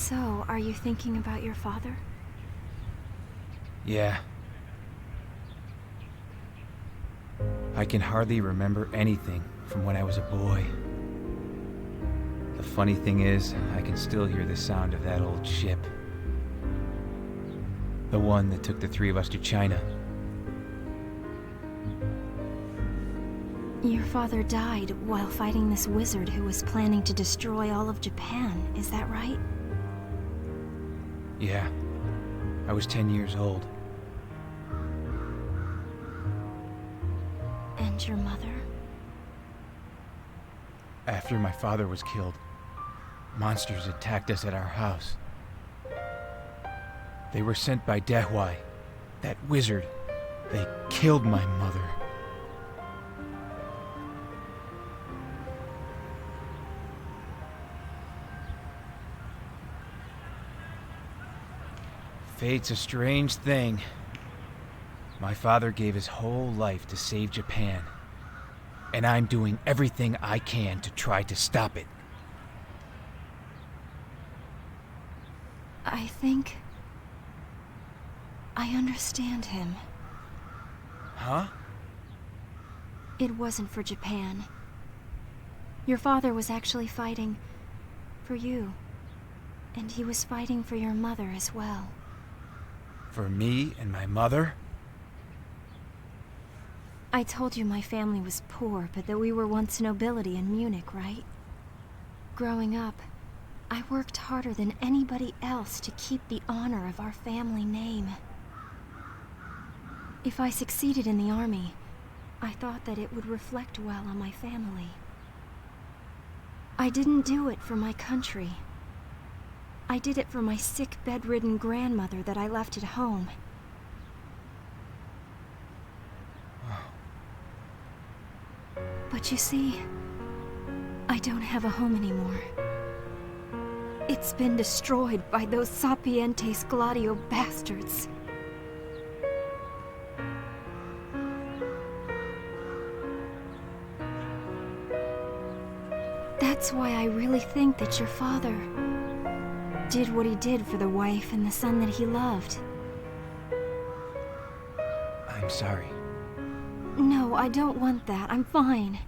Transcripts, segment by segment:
So, are you thinking about your father? Yeah. I can hardly remember anything from when I was a boy. The funny thing is, I can still hear the sound of that old ship. The one that took the three of us to China. Your father died while fighting this wizard who was planning to destroy all of Japan, is that right? Yeah. I was 10 years old. And your mother? After my father was killed, monsters attacked us at our house. They were sent by Dehwai, that wizard. They killed my mother. Fate's a strange thing. My father gave his whole life to save Japan, and I'm doing everything I can to try to stop it. I think I understand him. Huh? It wasn't for Japan. Your father was actually fighting for you. And he was fighting for your mother as well. For me and my mother? I told you my family was poor, but that we were once nobility in Munich, right? Growing up, I worked harder than anybody else to keep the honor of our family name. If I succeeded in the army, I thought that it would reflect well on my family. I didn't do it for my country. I did it for my sick, bedridden grandmother that I left at home. But you see, I don't have a home anymore. It's been destroyed by those Sapientes Gladio bastards. That's why I really think that your father did what he did for the wife and the son that he loved. I'm sorry. No, I don't want that. I'm fine.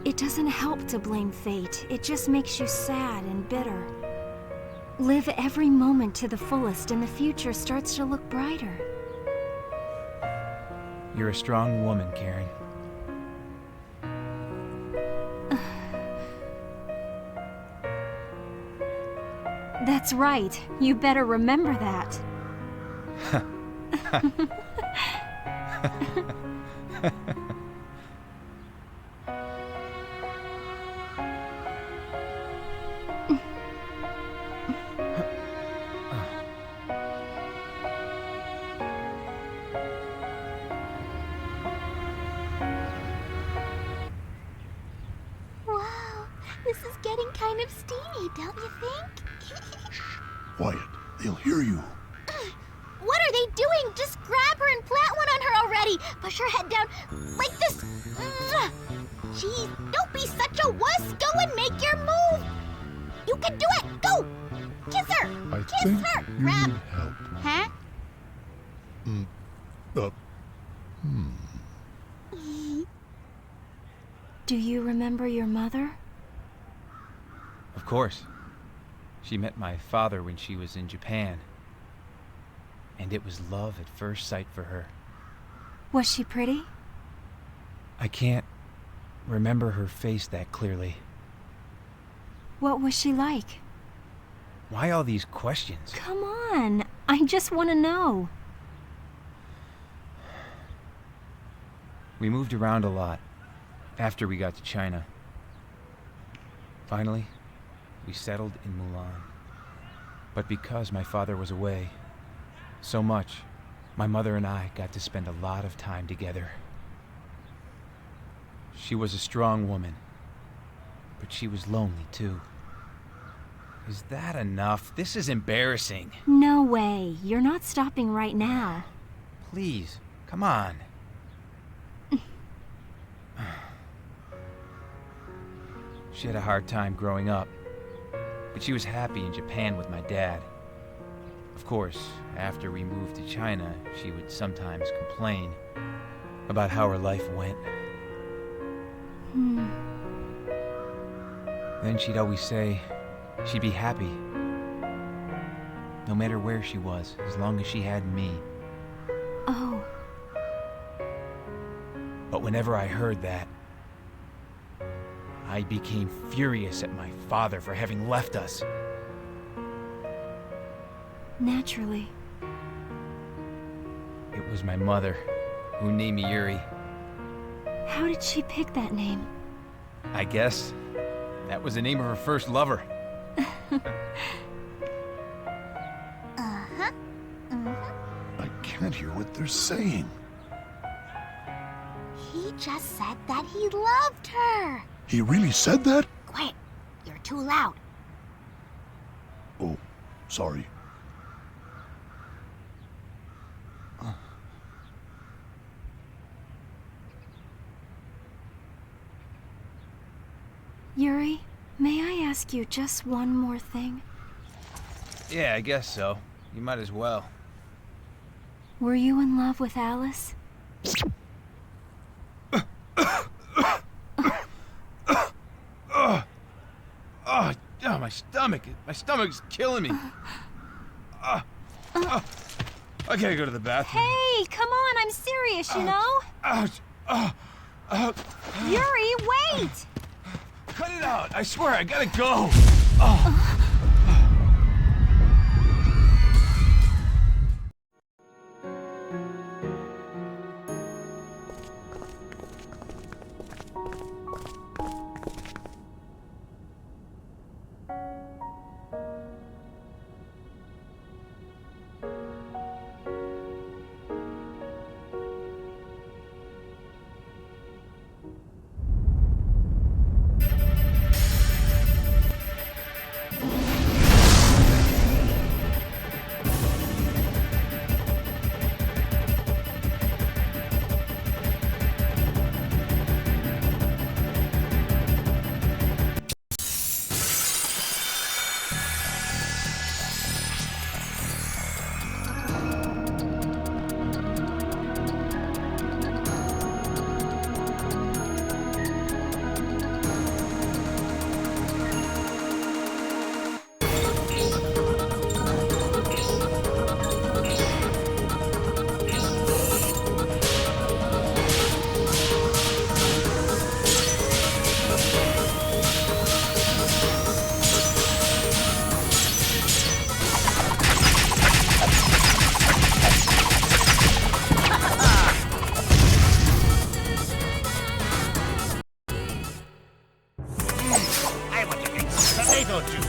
It doesn't help to blame fate. It just makes you sad and bitter. Live every moment to the fullest and the future starts to look brighter. You're a strong woman, Karen. That's right. You better remember that. Wow, this is getting kind of steamy, don't you think? Quiet. They'll hear you. What are they doing? Just grab her and plant one on her already. Push her head down like this. Jeez, don't be such a wuss. Go and make your move. You can do it. Go. Kiss her. I Kiss think her. you Grab. need help. Huh? Do you remember your mother? Of course. She met my father when she was in Japan. And it was love at first sight for her. Was she pretty? I can't remember her face that clearly. What was she like? Why all these questions? Come on, I just want to know. We moved around a lot after we got to China. Finally, we settled in Mulan. But because my father was away so much, my mother and I got to spend a lot of time together. She was a strong woman, but she was lonely too. Is that enough? This is embarrassing. No way, you're not stopping right now. Please, come on. She had a hard time growing up, but she was happy in Japan with my dad. Of course, after we moved to China, she would sometimes complain about how her life went. Then she'd always say she'd be happy, no matter where she was, as long as she had me. Oh, But whenever I heard that, I became furious at my father for having left us. naturally. It was my mother who named me Yuri. How did she pick that name? I guess that was the name of her first lover. I can't hear what they're saying. He just said that he loved her. He really said that? Quiet. You're too loud. Oh, sorry. Yuri, may I ask you just one more thing? Yeah, I guess so. You might as well. Were you in love with Alice? Oh, my stomach. My stomach's killing me. I gotta go to the bathroom. Hey, come on, I'm serious, you know? Ouch. Yuri, wait! Cut it out. I swear, I gotta go. I want to drink tomato juice.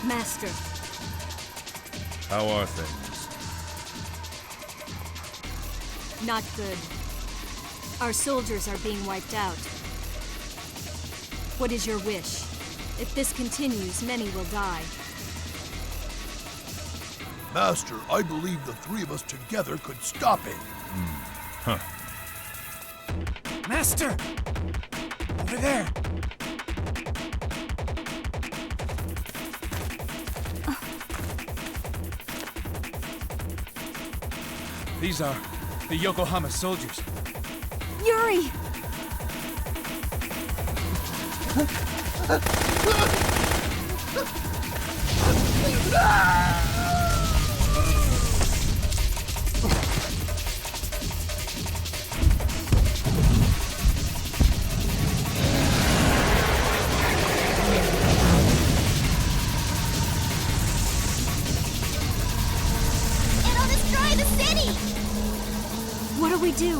Master, How are things? not good. Our soldiers are being wiped out. What is your wish? If this continues, many will die. Master, I believe the three of us together could stop it. Master! Over there! These are the Yokohama soldiers. Yuri! It'll destroy the city! What do we do?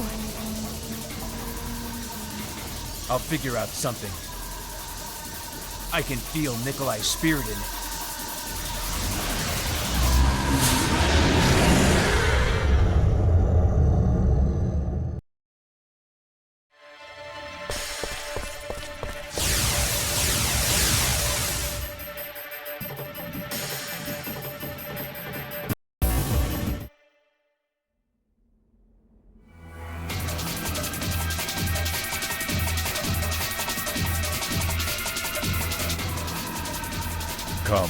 I'll figure out something. I can feel Nikolai's spirit in it. Come.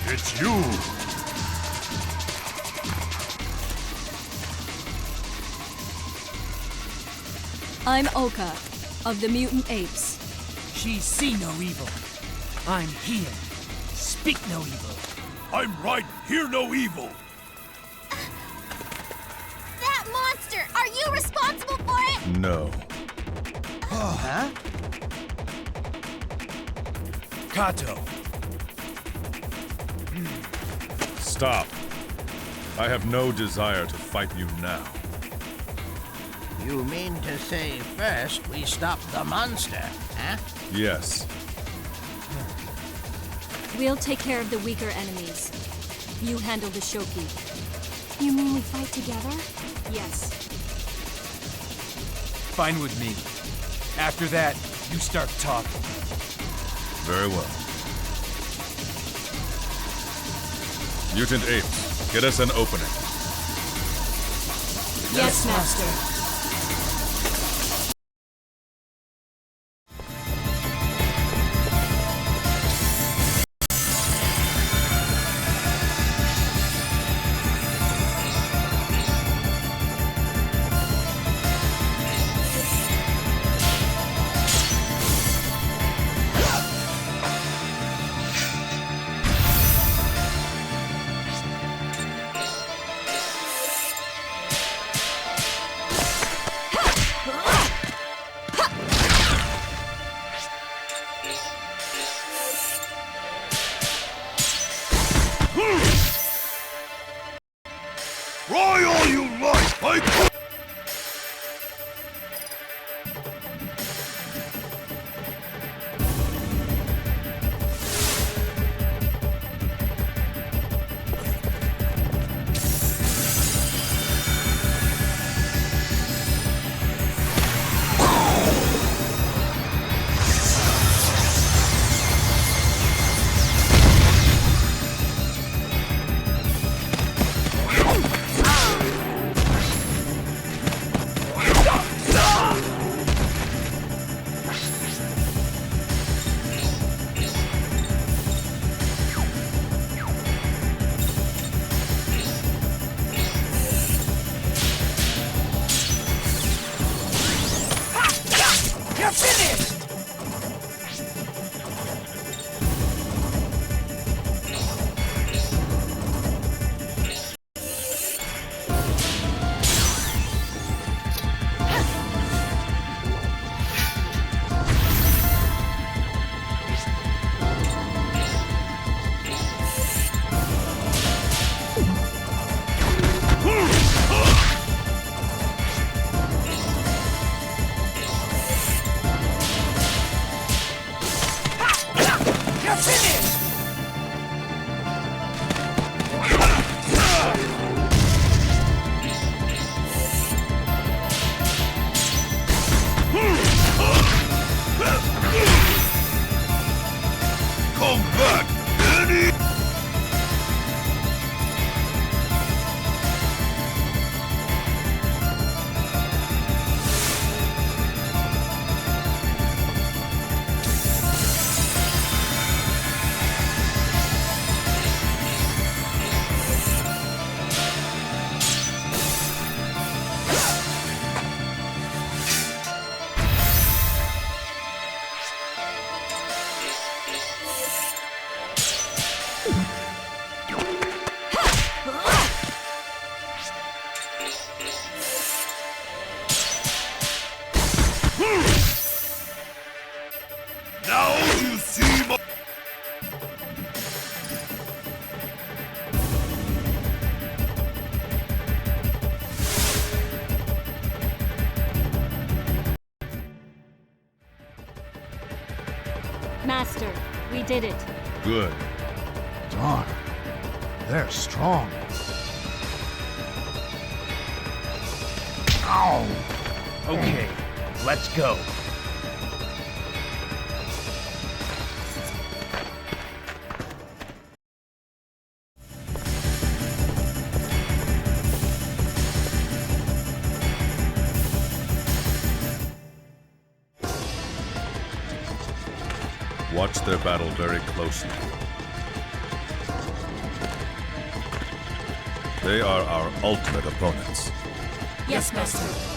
It's you! I'm Oka, of the mutant apes. She see no evil. I'm here. Speak no evil. I'm right, hear no evil! That monster! Are you responsible for it? No. Huh? Kato! Stop. I have no desire to fight you now. You mean to say first we stop the monster, huh? Yes. We'll take care of the weaker enemies. You handle the Shoki. You mean we fight together? Yes. Fine with me. After that, you start talking. Very well. Mutant apes, get us an opening. Yes, Master. Come back, Danny! Now you see my... Master, we did it. Good. Darn. They're strong. Ow! Okay, let's go. Watch their battle very closely. They are our ultimate opponents. Yes, Master.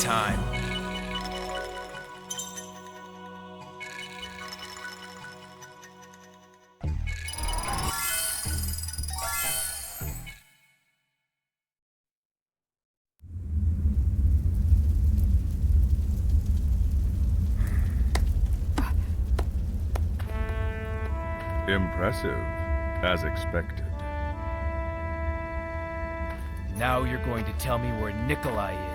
time. Impressive, as expected. Now you're going to tell me where Nikolai is.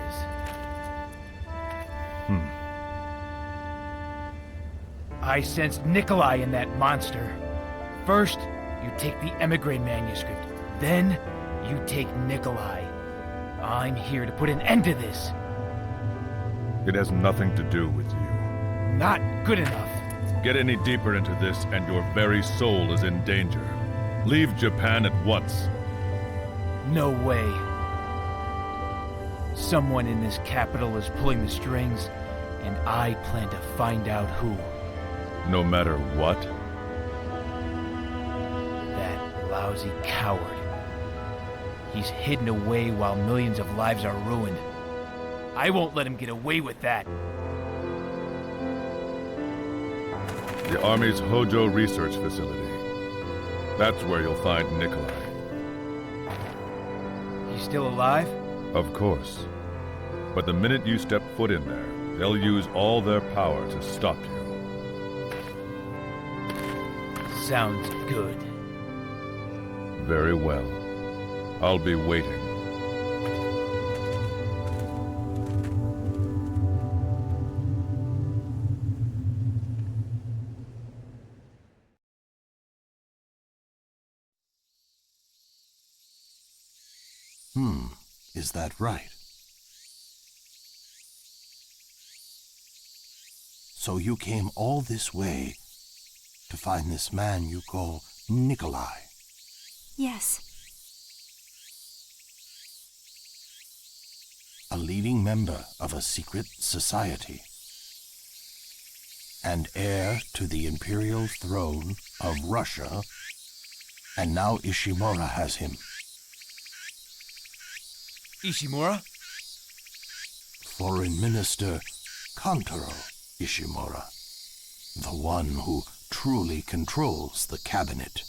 I sensed Nikolai in that monster. First, you take the emigre manuscript. Then, you take Nikolai. I'm here to put an end to this. It has nothing to do with you. Not good enough. Get any deeper into this, and your very soul is in danger. Leave Japan at once. No way. Someone in this capital is pulling the strings, and I plan to find out who. No matter what? That lousy coward. He's hidden away while millions of lives are ruined. I won't let him get away with that. The Army's Hojo Research Facility. That's where you'll find Nikolai. He's still alive? Of course. But the minute you step foot in there, they'll use all their power to stop you. Sounds good. Very well. I'll be waiting. Is that right? So you came all this way to find this man you call Nikolai? Yes. A leading member of a secret society, and heir to the imperial throne of Russia, and now Ishimura has him. Ishimura? Foreign Minister Kantaro Ishimura, the one who truly controls the cabinet.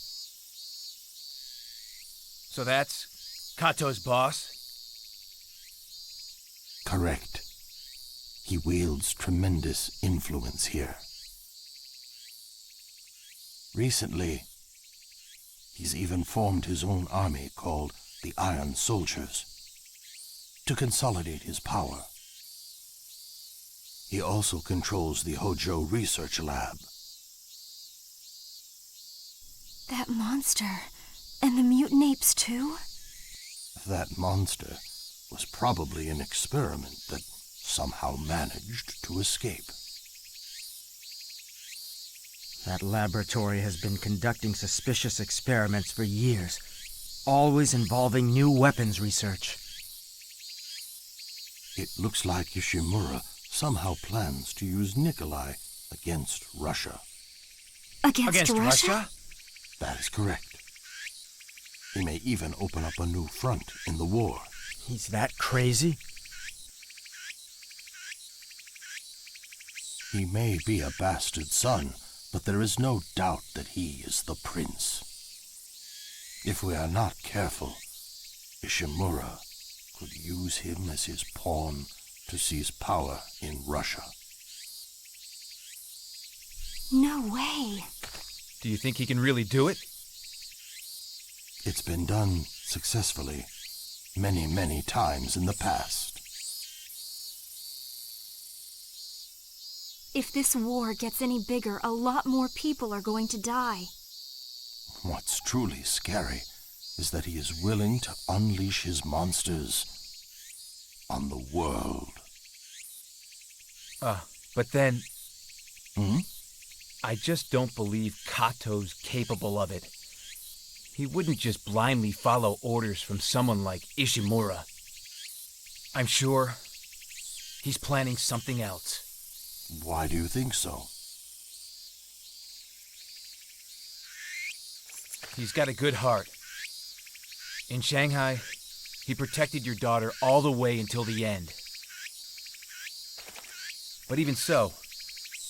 So that's Kato's boss? Correct. He wields tremendous influence here. Recently, he's even formed his own army called the Iron Soldiers to consolidate his power. He also controls the Hojo Research Lab. That monster. And the mutant apes too? That monster was probably an experiment that somehow managed to escape. That laboratory has been conducting suspicious experiments for years, always involving new weapons research. It looks like Ishimura somehow plans to use Nikolai against Russia. Against Russia? That is correct. He may even open up a new front in the war. He's that crazy? He may be a bastard son, but there is no doubt that he is the prince. If we are not careful, Ishimura could use him as his pawn to seize power in Russia. No way. Do you think he can really do it? It's been done successfully many, many times in the past. If this war gets any bigger, a lot more people are going to die. What's truly scary is that he is willing to unleash his monsters on the world. But then... Hmm? I just don't believe Kato's capable of it. He wouldn't just blindly follow orders from someone like Ishimura. I'm sure he's planning something else. Why do you think so? He's got a good heart. In Shanghai, he protected your daughter all the way until the end. But even so,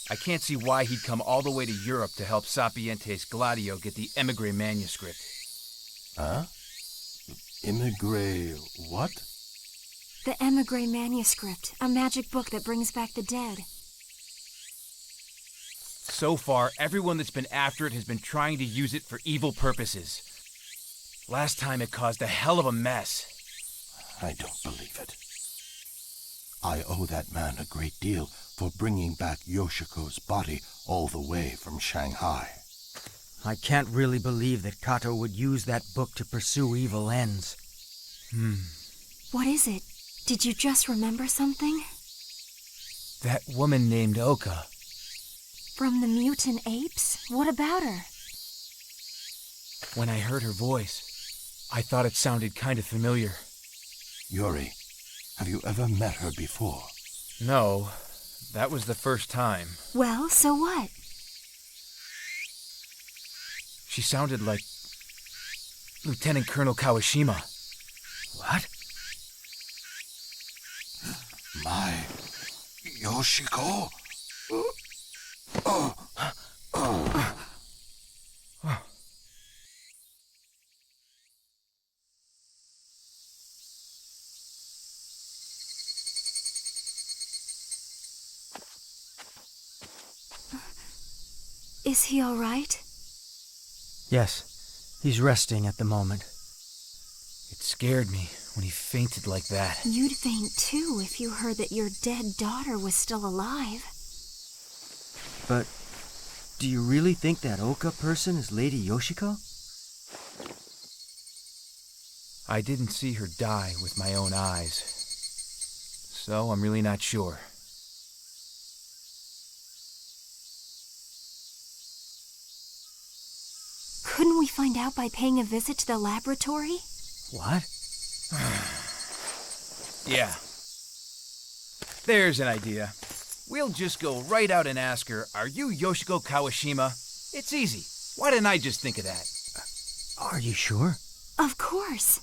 I can't see why he'd come all the way to Europe to help Sapientes Gladio get the Emigre manuscript. Huh? Emigre what? The Emigre manuscript, a magic book that brings back the dead. So far, everyone that's been after it has been trying to use it for evil purposes. Last time it caused a hell of a mess. I don't believe it. I owe that man a great deal for bringing back Yoshiko's body all the way from Shanghai. I can't really believe that Kato would use that book to pursue evil ends. What is it? Did you just remember something? That woman named Oka. From the mutant apes? What about her? When I heard her voice, I thought it sounded kind of familiar. Yuri, have you ever met her before? No, that was the first time. Well, so what? She sounded like Lieutenant Colonel Kawashima. What? My Yoshiko? Is he all right? Yes, he's resting at the moment. It scared me when he fainted like that. You'd faint too if you heard that your dead daughter was still alive. But do you really think that Oka person is Lady Yoshiko? I didn't see her die with my own eyes, so I'm really not sure. Couldn't we find out by paying a visit to the laboratory? What? Yeah. There's an idea. We'll just go right out and ask her, "Are you Yoshiko Kawashima?" It's easy. Why didn't I just think of that? Are you sure? Of course.